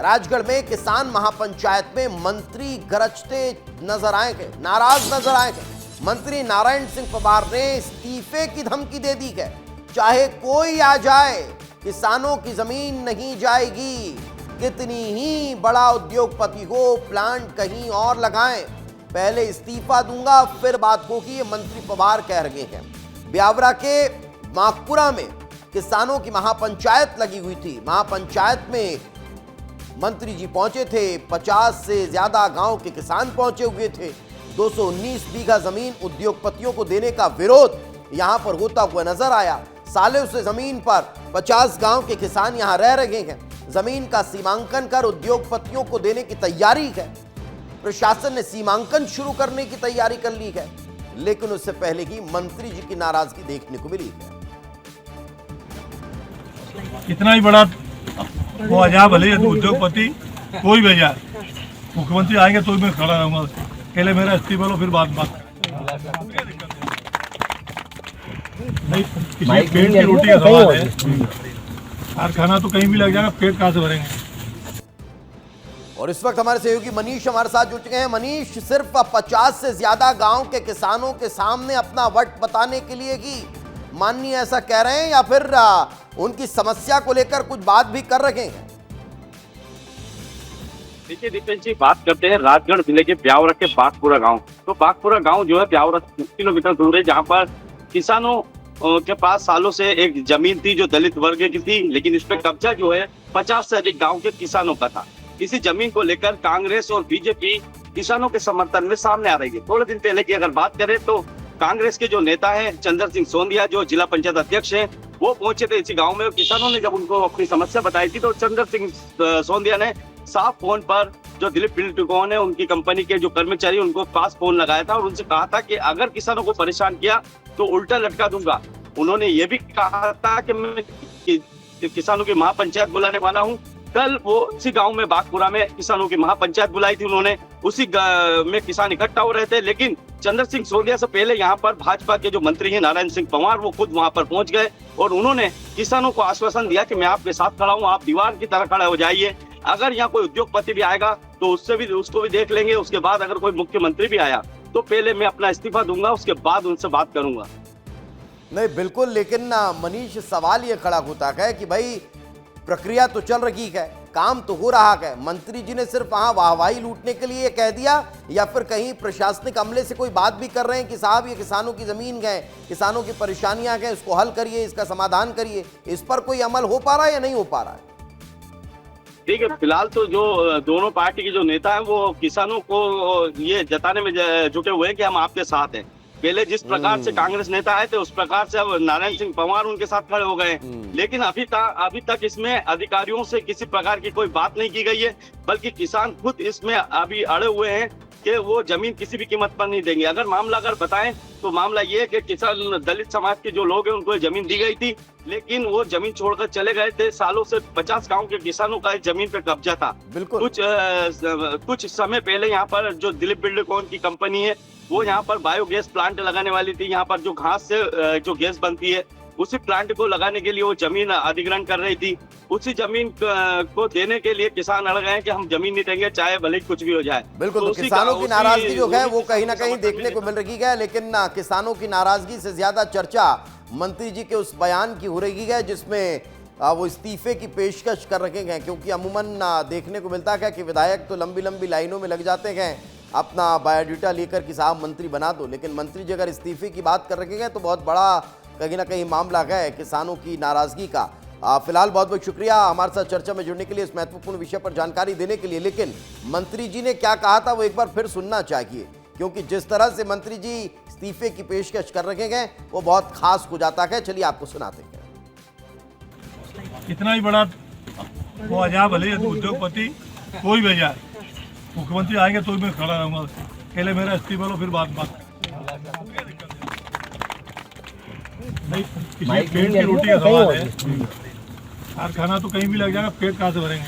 राजगढ़ में किसान महापंचायत में मंत्री गरजते नजर आएंगे, नाराज नजर आएंगे। मंत्री नारायण सिंह पवार ने इस्तीफे की धमकी दे दी है। चाहे कोई आ जाए, किसानों की जमीन नहीं जाएगी। कितनी ही बड़ा उद्योगपति हो, प्लांट कहीं और लगाएं, पहले इस्तीफा दूंगा फिर बात होगी, ये मंत्री पवार कह रहे हैं। ब्यावरा के माकपुरा में किसानों की महापंचायत लगी हुई थी। महापंचायत में मंत्री जी पहुंचे थे, 50 से ज्यादा गांव के किसान पहुंचे हुए थे। 219 बीघा जमीन उद्योगपतियों को देने का विरोध यहां पर होता हुआ नजर आया। सालों से जमीन पर 50 गांव के किसान यहां रह रहे हैं। जमीन का सीमांकन कर उद्योगपतियों को देने की तैयारी है। प्रशासन ने सीमांकन शुरू करने की तैयारी कर ली है, लेकिन उससे पहले ही मंत्री जी की नाराजगी देखने को मिली है। कितना ही बड़ा वो आ जाए, भले उद्योगपति कोई भी जाए, मुख्यमंत्री आएंगे तो मैं खड़ा रहूंगा। पहले मेरा इस्तीफा लो फिर बात नहीं। किसी पेट की रोटी का सवाल है, कारखाना तो कहीं भी लग जाएगा, पेट कहाँ से भरेंगे। और इस वक्त हमारे सहयोगी मनीष हमारे साथ जुड़ चुके हैं। मनीष, सिर्फ 50 से ज्यादा गांव के किसानों के सामने अपना वट बताने के लिए ही माननीय ऐसा कह रहे हैं, या फिर उनकी समस्या को लेकर कुछ बात भी कर रहे हैं? देखिए दीपेश जी, बात करते हैं राजगढ़ जिले के ब्यावरा के बागपुरा गांव। तो बागपुरा गांव जो है ब्यावरा 30 किलोमीटर दूर है, जहां पर किसानों के पास सालों से एक जमीन थी जो दलित वर्ग की थी, लेकिन इस पे कब्जा जो है 50 से अधिक गाँव के किसानों का था। इसी जमीन को लेकर कांग्रेस और बीजेपी किसानों के समर्थन में सामने आ रही है। थोड़े दिन पहले की अगर बात करें तो कांग्रेस के जो नेता हैं चंद्र सिंह सोंदिया, जो जिला पंचायत अध्यक्ष हैं, वो पहुंचे थे इसी गांव में। किसानों ने जब उनको अपनी समस्या बताई थी तो चंद्र सिंह सोंदिया ने साफ फोन पर जो दिलीप बिल्डकॉन है, उनकी कंपनी के जो कर्मचारी, उनको पास फोन लगाया था और उनसे कहा था कि अगर किसानों को परेशान किया तो उल्टा लटका दूंगा। उन्होंने ये भी कहा था कि मैं किसानों की महापंचायत बुलाने वाला हूँ। कल वो उसी गांव में बागपुरा में किसानों की महापंचायत बुलाई थी उन्होंने, उसी में किसान इकट्ठा हो रहे थे। लेकिन चंद्र सिंह सोंदिया से पहले यहाँ पर भाजपा के जो मंत्री हैं नारायण सिंह पवार, वो खुद वहां पर पहुंच गए और उन्होंने किसानों को आश्वासन दिया कि मैं आपके साथ खड़ा हूँ, आप दीवार की तरह खड़े हो जाइए। अगर यहाँ कोई उद्योगपति भी आएगा तो उसको भी देख लेंगे। उसके बाद अगर कोई मुख्यमंत्री भी आया तो पहले मैं अपना इस्तीफा दूंगा, उसके बाद उनसे बात करूंगा। नहीं, बिल्कुल, लेकिन मनीष, सवाल ये खड़ा होता है कि भाई प्रक्रिया तो चल रही है, काम तो हो रहा है, मंत्री जी ने सिर्फ वहां वाहवाही लूटने के लिए कह दिया, या फिर कहीं प्रशासनिक अमले से कोई बात भी कर रहे हैं कि साहब ये किसानों की जमीन गए, किसानों की परेशानियां गए, इसको हल करिए, इसका समाधान करिए। इस पर कोई अमल हो पा रहा है या नहीं हो पा रहा है? ठीक है, फिलहाल तो जो दोनों पार्टी के जो नेता हैं वो किसानों को ये जताने में जुटे हुए हैं कि हम आपके साथ हैं। पहले जिस प्रकार से कांग्रेस नेता आए थे उस प्रकार से अब नारायण सिंह पवार उनके साथ खड़े हो गए। लेकिन अभी तक इसमें अधिकारियों से किसी प्रकार की कोई बात नहीं की गई है, बल्कि किसान खुद इसमें अभी अड़े हुए हैं कि वो जमीन किसी भी कीमत पर नहीं देंगे। अगर बताएं तो मामला ये है कि किसान दलित समाज के जो लोग हैं उनको जमीन दी गई थी, लेकिन वो जमीन छोड़कर चले गए थे। सालों से 50 गांव के किसानों का इस जमीन पे कब्जा था। बिल्कुल। कुछ समय पहले यहाँ पर जो दिलीप बिल्डकॉन की कंपनी है वो यहाँ पर बायोगैस प्लांट लगाने वाली थी। यहाँ पर जो घास से जो गैस बनती है उसी प्लांट को लगाने के लिए वो जमीन अधिग्रहण कर रही थी। उसी जमीन को देने के लिए किसान अड़ गए कि हम जमीन नहीं देंगे, चाहे भले कुछ भी हो जाए। बिल्कुल, तो किसानों की नाराजगी जो है वो कहीं ना कहीं देखने को मिल रही है, लेकिन किसानों की नाराजगी से ज्यादा चर्चा मंत्री जी के उस बयान की हो रही है जिसमें वो इस्तीफे की पेशकश कर रखे हैं। क्योंकि अमूमन देखने को मिलता है कि विधायक तो लंबी लंबी लाइनों में लग जाते हैं अपना बायोडाटा लेकर कि साहब मंत्री बना दो, लेकिन मंत्री जी अगर इस्तीफे की बात कर रखे हैं तो बहुत बड़ा कहीं ना कहीं मामला है किसानों की नाराजगी का। फिलहाल बहुत बहुत शुक्रिया हमारे साथ चर्चा में जुड़ने के लिए, इस महत्वपूर्ण विषय पर जानकारी देने के लिए। लेकिन मंत्री जी ने क्या कहा था वो एक बार फिर सुनना चाहिए, क्योंकि जिस तरह से मंत्री जी इस्तीफे की पेशकश कर रखे हैं वो बहुत खास हो जाता है। चलिए आपको सुनाते हैं। कितना ही बड़ा वो आ जाए, भले उद्योगपति कोई भी जाए, मुख्यमंत्री आएंगे तो मैं खड़ा रहूंगा। पहले मेरा इस्तीफा लो फिर बात नहीं। किसी पेट की रोटी का सवाल है, कारखाना तो कहीं भी लग जाएगा, पेट कहाँ से भरेंगे।